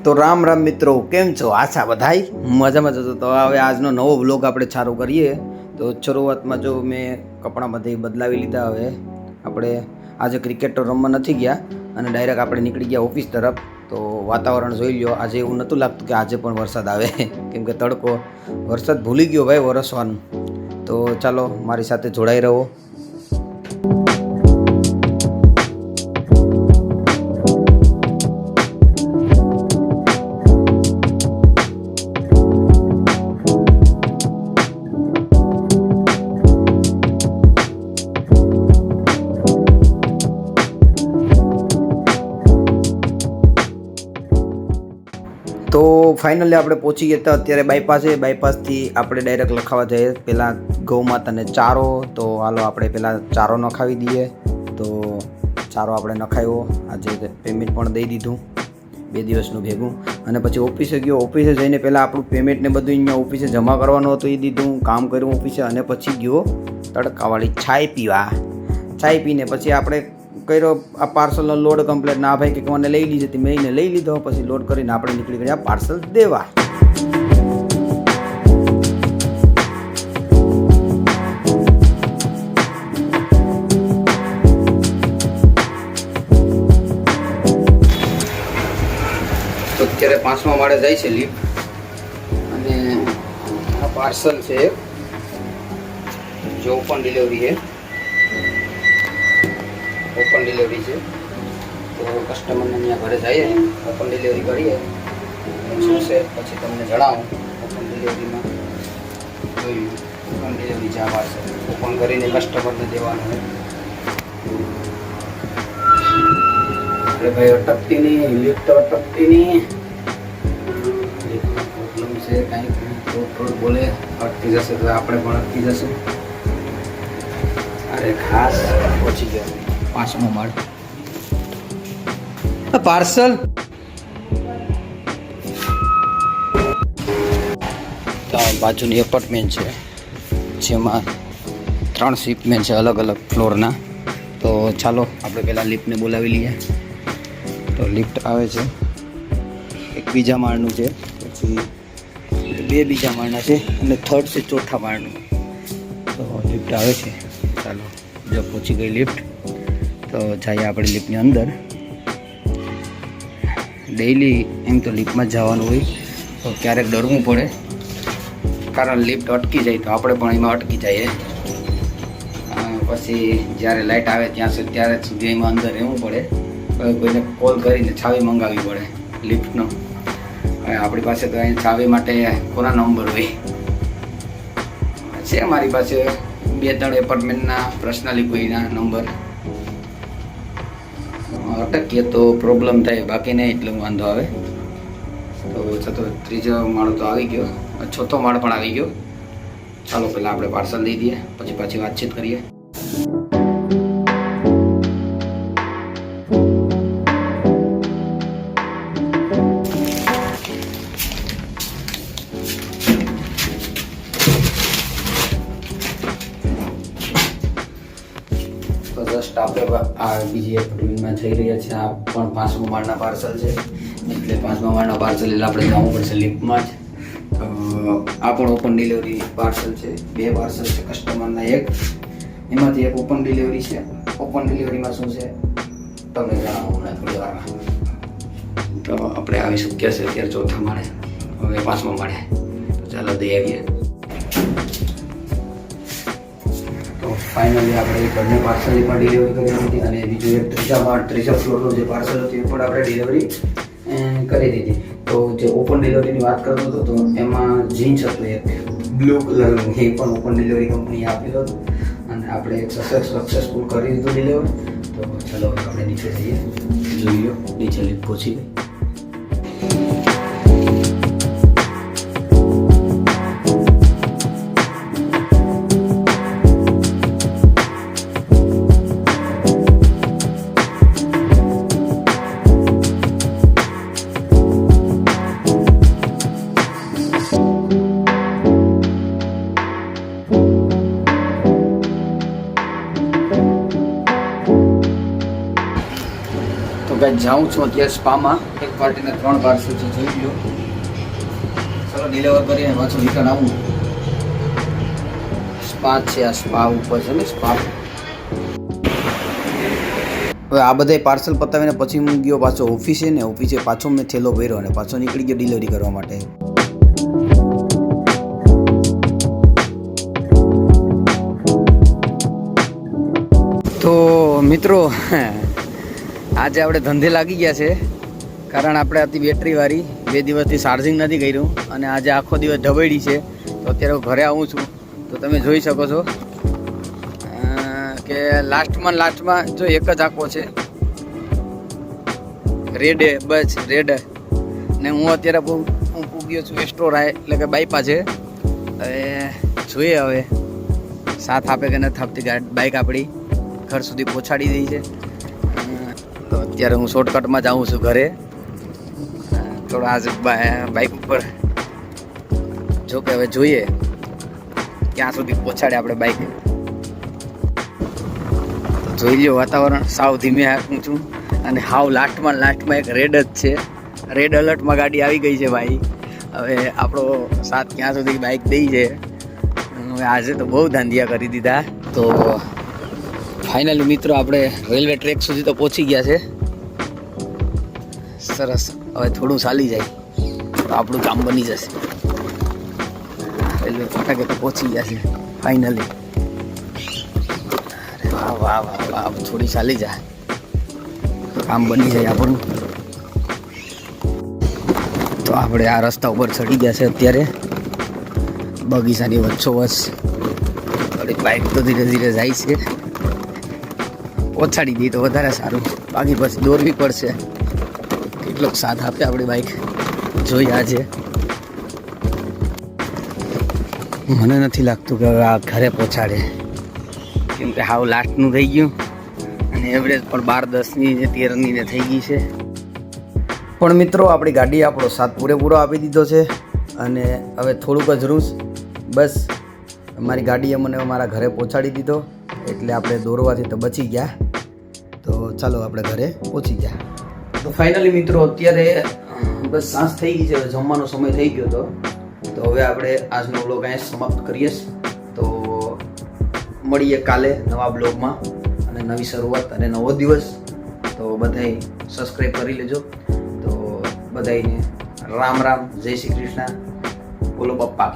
તો રામ રામ મિત્રો, કેમ છો? આશા બધાય મજામાં જતો. તો હવે આજનો નવો વ્લોગ આપણે ચાલુ કરીએ. તો શરૂઆતમાં જો મેં કપડાંમાંથી બદલાવી લીધા. હવે આપણે આજે ક્રિકેટ તો રમવા નથી ગયા અને ડાયરેક્ટ આપણે નીકળી ગયા ઓફિસ તરફ. તો વાતાવરણ જોઈ લ્યો, આજે એવું નહોતું લાગતું કે આજે પણ વરસાદ આવે કેમ કે તડકો વરસાદ ભૂલી ગયો ભાઈ વરસવાનું. તો ચાલો મારી સાથે જોડાઈ રહો. તો ફાઇનલી આપણે પહોંચી ગયા હતા અત્યારે બાયપાસે. બાયપાસથી આપણે ડાયરેક્ટ લખાવા જઈએ પહેલાં ગૌ માતાને ચારો. તો હાલો આપણે પહેલાં ચારો નખાવી દઈએ. તો ચારો આપણે નખાવ્યો, આજે પેમેન્ટ પણ દઈ દીધું 2 દિવસનું ભેગું. અને પછી ઓફિસે ગયો. ઓફિસે જઈને પહેલાં આપણું પેમેન્ટ ને બધું અહીંયા ઓફિસે જમા કરવાનું હતું, એ દીધું, કામ કર્યું ઓફિસે. અને પછી ગયો તડકાવાળી ચાય પીવા. ચાય પીને પછી આપણે કર્યો આ પાર્સલનો લોડ કમ્પ્લીટ. ના ભાઈ કે મને લઈ લીધી હતી, મેં એને લઈ લીધો. પછી લોડ કરીને આપણે નીકળી ગયા પાર્સલ દેવા. તો અત્યારે 5મા માળે જાય છે લિફ્ટ. અને આ પાર્સલ છે જો ઓપન ડિલિવરી છે, ઓપન ડિલિવરી છે. તો કસ્ટમરને અહીંયા ઘરે જઈએ, ઓપન ડિલિવરી કરીએ, શું છે પછી તમને જણાવું. ઓપન ડિલિવરીમાં જોયું ઓપન ડિલિવરી છે. આ પાર્સલ ઓપન કરીને કસ્ટમરને દેવાનું હોય. એટલે ભાઈ અટકતી નહીં, લિફ્ટ અટકતી નહીં. લિફ્ટમાં પ્રોબ્લેમ છે કાંઈક, થોડું બોલે અટકી જશે તો આપણે પણ અટકી જશું. અરે ખાસ પહોંચી ગયો 5મો માળ. પાર્સલ બાજુની એપાર્ટમેન્ટ છે જેમાં 3 શિપમેન્ટ છે અલગ અલગ ફ્લોરના. તો ચાલો આપણે પહેલાં લિફ્ટને બોલાવી લઈએ. તો લિફ્ટ આવે છે, એક બીજા માળનું છે, પછી 2 બીજા માળના છે અને 3rd છે 4થા માળનું. તો લિફ્ટ આવે છે. ચાલો જો પહોંચી ગઈ લિફ્ટ. તો જઈએ આપણે લિફ્ટની અંદર. ડેઈલી એમ તો લિફ્ટમાં જ જવાનું હોય, તો ક્યારેક ડરવું પડે કારણ લિફ્ટ અટકી જાય તો આપણે પણ એમાં અટકી જઈએ. પછી જ્યારે લાઇટ આવે ત્યારે સુધી એમાં અંદર રહેવું પડે. કોઈને કોલ કરીને ચાવી મંગાવવી પડે લિફ્ટનો. હવે આપણી પાસે તો અહીં ચાવી માટે કોના નંબર હોય છે? મારી પાસે 2-3 એપાર્ટમેન્ટના પર્સનલી કોઈના નંબર. અટકીએ તો પ્રોબ્લેમ થાય, બાકી નહીં એટલે વાંધો આવે. તો છતો 3જો માળો તો આવી ગયો, 4થો માળ પણ આવી ગયો. ચાલો પહેલાં આપણે પાર્સલ દઈ દઈએ, પછી પાછી વાતચીત કરીએ. જસ્ટ આપણે આ બીજી એપાર્ટમેન્ટમાં જઈ રહ્યા છીએ. આ પણ 5મા માળના પાર્સલ છે, એટલે 5મા માળના પાર્સલ એટલે આપણે જવું પડશે લિફ્ટમાં જ. આ પણ ઓપન ડિલિવરી પાર્સલ છે. 2 પાર્સલ છે કસ્ટમરના. એક એમાંથી એક ઓપન ડિલિવરી છે. ઓપન ડિલિવરીમાં શું છે તમને જણાવું હમણાં થોડી વારમાં. તો આપણે આવી શક્યા છે અત્યારે 4થા માળે, હવે 5મા માળે. તો ચાલો દઈ આવીએ. ફાઇનલી આપણે બંને પાર્સલની પણ ડિલિવરી કરી દીધી અને બીજું એક 3જા ફ્લોરનું જે પાર્સલ હતું એ પણ આપણે ડિલિવરી કરી દીધી. તો જે ઓપન ડિલિવરીની વાત કરતો હતો તો એમાં જીન્સ હતું એક બ્લુ કલરનું, એ પણ ઓપન ડિલિવરી કંપનીએ આપેલું હતું અને આપણે એક સક્સેસફુલ કરી દીધું ડિલિવર. તો ચાલો આપણે નીચે જઈએ. જોઈ લો નીચે લિફ્ટ પહોંચી ગઈ. જાઉં છું અત્યારે સ્પામાં. એક પાર્ટીને 3 પાર્સલ છે, જોઈ લો. ચલો ડિલિવર કરીને પાછું રિટર્ન આવું. સ્પા છે, આ સ્પા ઉપર છે ને સ્પા. હવે આ બધા પાર્સલ પતાવીને પછી હું ગયો પાછો ઓફિસે ને ઓફિસે પાછો મેં થેલો ભર્યો અને પાછો નીકળી ગયો ડિલિવરી કરવા માટે. તો મિત્રો આજે આપણે ધંધે લાગી ગયા છે, કારણ આપણે હતી બેટરીવાળી 2 દિવસથી ચાર્જિંગ નથી કર્યું અને આજે આખો દિવસ ઢબેડી છે. તો અત્યારે હું ઘરે આવું છું તો તમે જોઈ શકો છો કે લાસ્ટમાં જો એક જ આંખો છે રેડ, બસ રેડ. ને હું અત્યારે હું પૂગ્યો છું એસ્ટોરા, એટલે કે બાઈપા છે. હવે જોઈએ હવે સાથ આપે કે નથી આપતી બાઇક આપણી ઘર સુધી પહોંચાડી દઈ છે. તો અત્યારે હું શોર્ટકટમાં જાઉં છું ઘરે. થોડો આજ બાઇક ઉપર જો કે હવે જોઈએ ક્યાં સુધી પહોંચાડે આપણે બાઇક. જોઈ લ્યો વાતાવરણ સાવ ધીમે હાંકું છું અને હાવ લાસ્ટમાં એક રેડ જ છે. રેડ એલર્ટમાં ગાડી આવી ગઈ છે ભાઈ. હવે આપણો સાથ ક્યાં સુધી બાઇક દઈ છે. હવે આજે તો બહુ ધાંધિયા કરી દીધા. તો ફાઇનલી મિત્રો આપણે રેલવે ટ્રેક સુધી તો પહોંચી ગયા છે. સરસ, હવે થોડું ચાલી જાય તો આપણું કામ બની જશે. રેલવે ફટાકે તો પહોંચી ગયા છે ફાઇનલી. વાહ વાહ વાહ વાહ, થોડી ચાલી જાય કામ બની જાય આપણું. તો આપણે આ રસ્તા ઉપર ચડી ગયા છે અત્યારે બગીચાની વચ્ચોવચ્ચ. થોડી બાઇક તો ધીરે ધીરે જાય છે, ઓછાડી દઈએ તો વધારે સારું, બાકી પછી દોરવી પડશે. કેટલોક સાથ આપે આપણી બાઇક જોઈ આજે. મને નથી લાગતું કે હવે આ ઘરે પહોંચાડે, કેમ કે હાવ લાસ્ટનું થઈ ગયું અને એવરેજ પણ 12-10ની ને 13ની ને થઈ ગઈ છે. પણ મિત્રો આપણી ગાડીએ આપણો સાથ પૂરેપૂરો આપી દીધો છે અને હવે થોડુંક જ રૂસ બસ. મારી ગાડીએ મને મારા ઘરે પહોંચાડી દીધો એટલે આપણે દોરવાથી તો બચી ગયા. તો ચાલો આપણે ઘરે પહોંચી ગયા. તો ફાઇનલી મિત્રો અત્યારે બસ સાંજ થઈ ગઈ છે, હવે જમવાનો સમય થઈ ગયો હતો. તો હવે આપણે આજનો બ્લોગ અહીંયા સમાપ્ત કરીએ. તો મળીએ કાલે નવા બ્લોગમાં અને નવી શરૂઆત અને નવો દિવસ. તો બધાય સબસ્ક્રાઈબ કરી લેજો. તો બધાને રામ રામ, જય શ્રી કૃષ્ણ, બોલો પપ્પા.